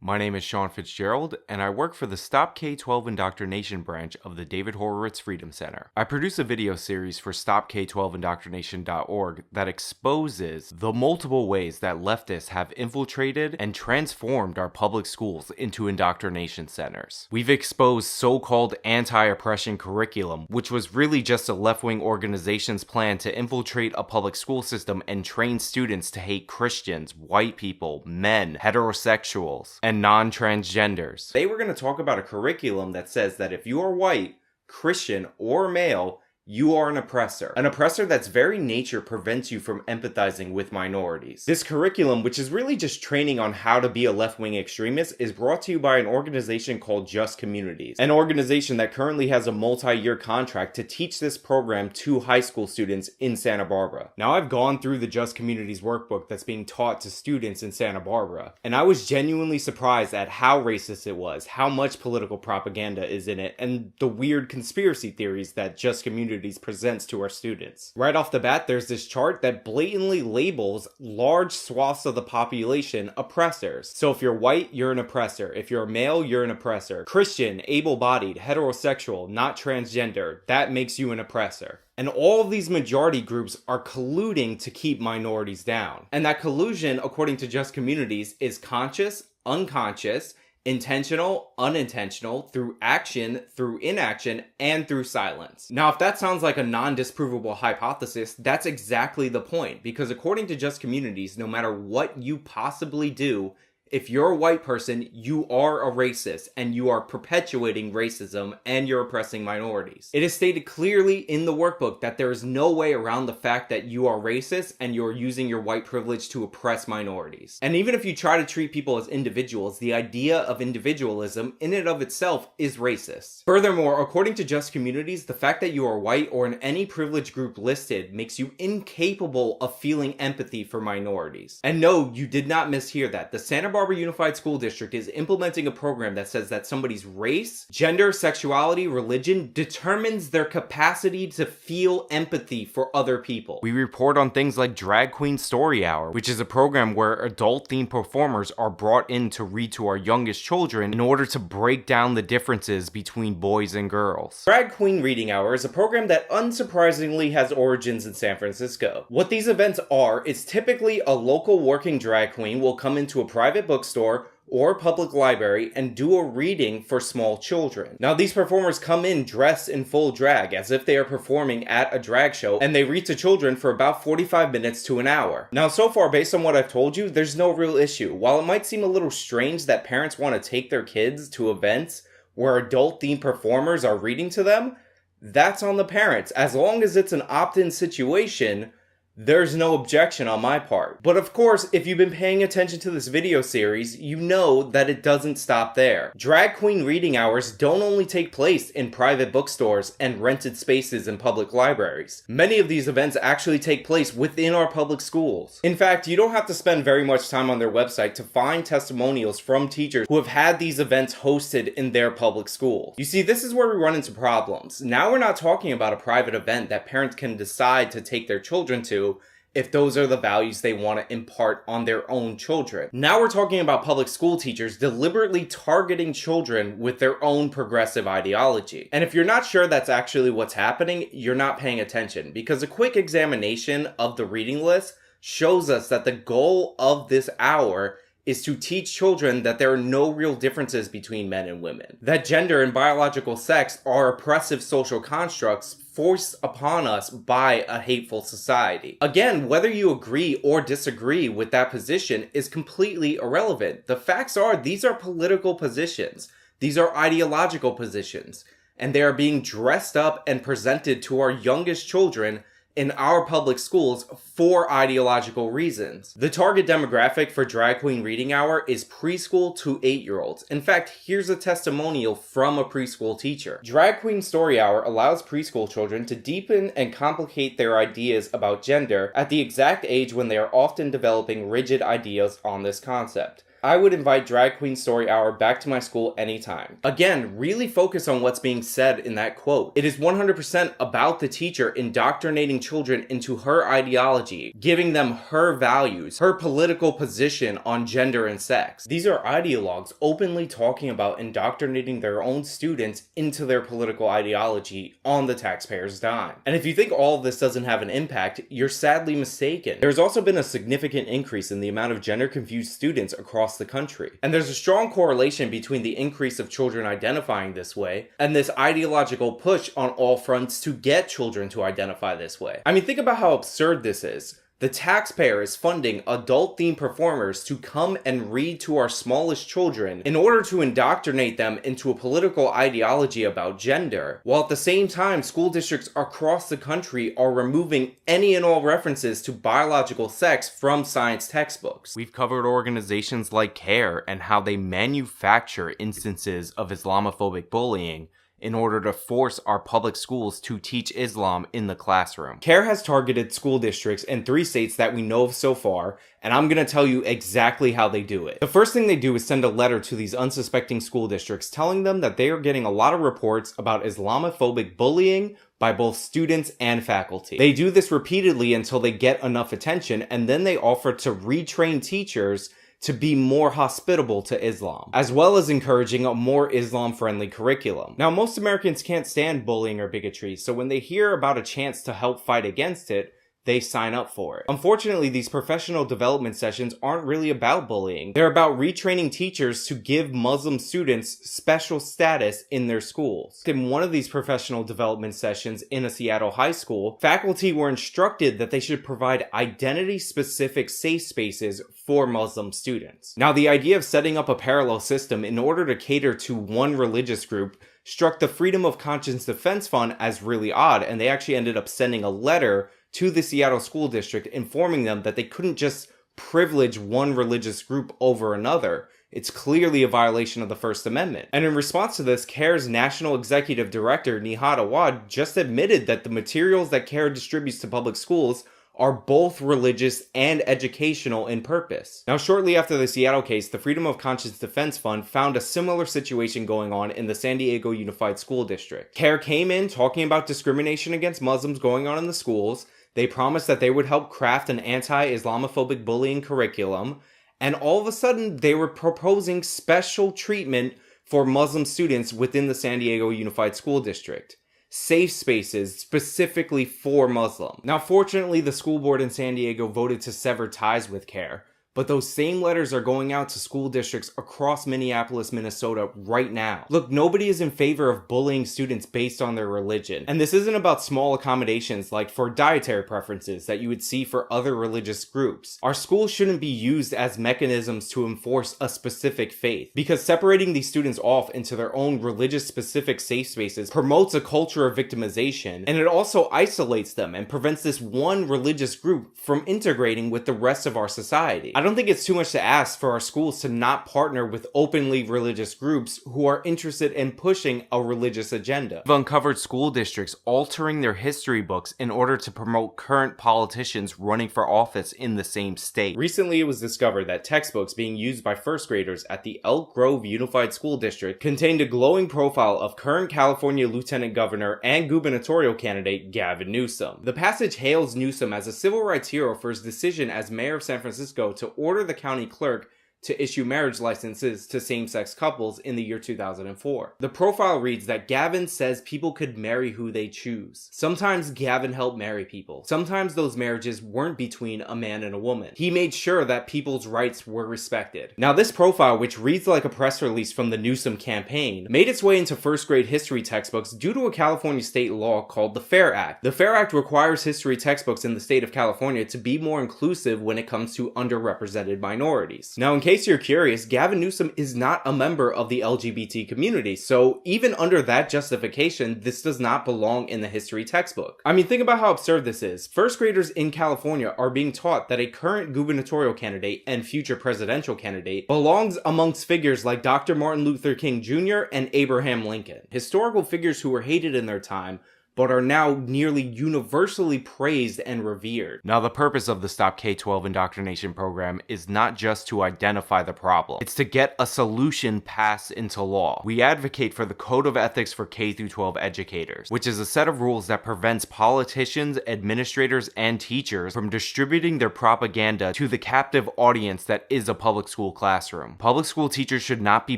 My name is Sean Fitzgerald, and I work for the Stop K-12 Indoctrination branch of the David Horowitz Freedom Center. I produce a video series for StopK12Indoctrination.org that exposes the multiple ways that leftists have infiltrated and transformed our public schools into indoctrination centers. We've exposed so-called anti-oppression curriculum, which was really just a left-wing organization's plan to infiltrate a public school system and train students to hate Christians, white people, men, heterosexuals, and non-transgenders. Today we're going to talk about a curriculum that says that if you are white, Christian, or male, you are an oppressor. An oppressor that's very nature prevents you from empathizing with minorities. This curriculum, which is really just training on how to be a left-wing extremist, is brought to you by an organization called Just Communities, an organization that currently has a multi-year contract to teach this program to high school students in Santa Barbara. Now, I've gone through the Just Communities workbook that's being taught to students in Santa Barbara, and I was genuinely surprised at how racist it was, how much political propaganda is in it, and the weird conspiracy theories that Just Communities presents to our students. Right off the bat, there's this chart that blatantly labels large swaths of the population oppressors. So if you're white, you're an oppressor. If you're a male, you're an oppressor. Christian, able-bodied, heterosexual, not transgender, that makes you an oppressor. And all of these majority groups are colluding to keep minorities down. And that collusion, according to Just Communities, is conscious, unconscious, intentional, unintentional, through action, through inaction, and through silence. Now, if that sounds like a non-disprovable hypothesis, that's exactly the point, because according to Just Communities, no matter what you possibly do, if you're a white person, you are a racist, and you are perpetuating racism, and you're oppressing minorities. It is stated clearly in the workbook that there is no way around the fact that you are racist, and you're using your white privilege to oppress minorities. And even if you try to treat people as individuals, the idea of individualism in and of itself is racist. Furthermore, according to Just Communities, the fact that you are white or in any privileged group listed makes you incapable of feeling empathy for minorities. And no, you did not mishear that. The Santa Barbara Unified School District is implementing a program that says that somebody's race, gender, sexuality, religion determines their capacity to feel empathy for other people. We report on things like Drag Queen Story Hour, which is a program where adult-themed performers are brought in to read to our youngest children in order to break down the differences between boys and girls. Drag Queen Reading Hour is a program that unsurprisingly has origins in San Francisco. What these events are is typically a local working drag queen will come into a private bookstore or public library and do a reading for small children. Now, these performers come in dressed in full drag as if they are performing at a drag show, and they read to children for about 45 minutes to an hour. Now, so far, based on what I've told you, there's no real issue. While it might seem a little strange that parents want to take their kids to events where adult-themed performers are reading to them, that's on the parents. As long as it's an opt-in situation, there's no objection on my part. But of course, if you've been paying attention to this video series, you know that it doesn't stop there. Drag Queen Reading Hours don't only take place in private bookstores and rented spaces in public libraries. Many of these events actually take place within our public schools. In fact, you don't have to spend very much time on their website to find testimonials from teachers who have had these events hosted in their public schools. You see, this is where we run into problems. Now we're not talking about a private event that parents can decide to take their children to if those are the values they want to impart on their own children. Now we're talking about public school teachers deliberately targeting children with their own progressive ideology. And if you're not sure that's actually what's happening, you're not paying attention, because a quick examination of the reading list shows us that the goal of this hour is to teach children that there are no real differences between men and women, that gender and biological sex are oppressive social constructs forced upon us by a hateful society. Again, whether you agree or disagree with that position is completely irrelevant. The facts are, these are political positions. These are ideological positions, and they are being dressed up and presented to our youngest children in our public schools for ideological reasons. The target demographic for Drag Queen Reading Hour is preschool to 8-year-olds. In fact, here's a testimonial from a preschool teacher. Drag Queen Story Hour allows preschool children to deepen and complicate their ideas about gender at the exact age when they are often developing rigid ideas on this concept. I would invite Drag Queen Story Hour back to my school anytime. Again, really focus on what's being said in that quote. It is 100% about the teacher indoctrinating children into her ideology, giving them her values, her political position on gender and sex. These are ideologues openly talking about indoctrinating their own students into their political ideology on the taxpayer's dime. And if you think all of this doesn't have an impact, you're sadly mistaken. There's also been a significant increase in the amount of gender-confused students across the country. And there's a strong correlation between the increase of children identifying this way and this ideological push on all fronts to get children to identify this way. I mean, think about how absurd this is. The taxpayer is funding adult-themed performers to come and read to our smallest children in order to indoctrinate them into a political ideology about gender, while at the same time school districts across the country are removing any and all references to biological sex from science textbooks. We've covered organizations like CARE and how they manufacture instances of Islamophobic bullying in order to force our public schools to teach Islam in the classroom. CARE has targeted school districts in 3 states that we know of so far, and I'm going to tell you exactly how they do it. The first thing they do is send a letter to these unsuspecting school districts telling them that they are getting a lot of reports about Islamophobic bullying by both students and faculty. They do this repeatedly until they get enough attention, and then they offer to retrain teachers to be more hospitable to Islam, as well as encouraging a more Islam-friendly curriculum. Now, most Americans can't stand bullying or bigotry, so when they hear about a chance to help fight against it, they sign up for it. Unfortunately, these professional development sessions aren't really about bullying. They're about retraining teachers to give Muslim students special status in their schools. In one of these professional development sessions in a Seattle high school, faculty were instructed that they should provide identity-specific safe spaces for Muslim students. Now, the idea of setting up a parallel system in order to cater to one religious group struck the Freedom of Conscience Defense Fund as really odd, and they actually ended up sending a letter to the Seattle School District informing them that they couldn't just privilege one religious group over another. It's clearly a violation of the First Amendment. And in response to this, CARE's National Executive Director, Nihad Awad, just admitted that the materials that CARE distributes to public schools are both religious and educational in purpose. Now, shortly after the Seattle case, the Freedom of Conscience Defense Fund found a similar situation going on in the San Diego Unified School District. CARE came in talking about discrimination against Muslims going on in the schools. They promised that they would help craft an anti-Islamophobic bullying curriculum, and all of a sudden, they were proposing special treatment for Muslim students within the San Diego Unified School District. Safe spaces specifically for Muslims. Now, fortunately, the school board in San Diego voted to sever ties with CARE, but those same letters are going out to school districts across Minneapolis, Minnesota right now. Look, nobody is in favor of bullying students based on their religion. And this isn't about small accommodations like for dietary preferences that you would see for other religious groups. Our schools shouldn't be used as mechanisms to enforce a specific faith, because separating these students off into their own religious specific safe spaces promotes a culture of victimization, and it also isolates them and prevents this one religious group from integrating with the rest of our society. I don't think it's too much to ask for our schools to not partner with openly religious groups who are interested in pushing a religious agenda. We've uncovered school districts altering their history books in order to promote current politicians running for office in the same state. Recently, it was discovered that textbooks being used by first graders at the Elk Grove Unified School District contained a glowing profile of current California Lieutenant Governor and gubernatorial candidate Gavin Newsom. The passage hails Newsom as a civil rights hero for his decision as mayor of San Francisco to order the county clerk to issue marriage licenses to same-sex couples in the year 2004. The profile reads that Gavin says people could marry who they choose. Sometimes Gavin helped marry people. Sometimes those marriages weren't between a man and a woman. He made sure that people's rights were respected. Now, this profile, which reads like a press release from the Newsom campaign, made its way into first grade history textbooks due to a California state law called the FAIR Act. The FAIR Act requires history textbooks in the state of California to be more inclusive when it comes to underrepresented minorities. Now, in case you're curious, Gavin Newsom is not a member of the LGBT community, so even under that justification, this does not belong in the history textbook. I mean, think about how absurd this is. First graders in California are being taught that a current gubernatorial candidate and future presidential candidate belongs amongst figures like Dr. Martin Luther King Jr. and Abraham Lincoln, historical figures who were hated in their time, but are now nearly universally praised and revered. Now, the purpose of the Stop K-12 Indoctrination program is not just to identify the problem, it's to get a solution passed into law. We advocate for the Code of Ethics for K-12 educators, which is a set of rules that prevents politicians, administrators, and teachers from distributing their propaganda to the captive audience that is a public school classroom. Public school teachers should not be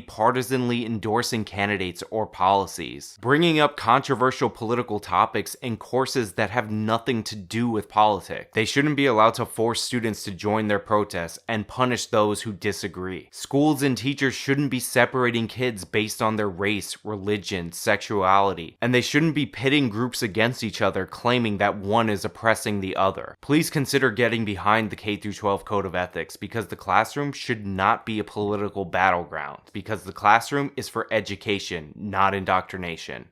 partisanly endorsing candidates or policies, bringing up controversial political topics in courses that have nothing to do with politics. They shouldn't be allowed to force students to join their protests and punish those who disagree. Schools and teachers shouldn't be separating kids based on their race, religion, sexuality, and they shouldn't be pitting groups against each other claiming that one is oppressing the other. Please consider getting behind the K-12 Code of Ethics, because the classroom should not be a political battleground, because the classroom is for education, not indoctrination.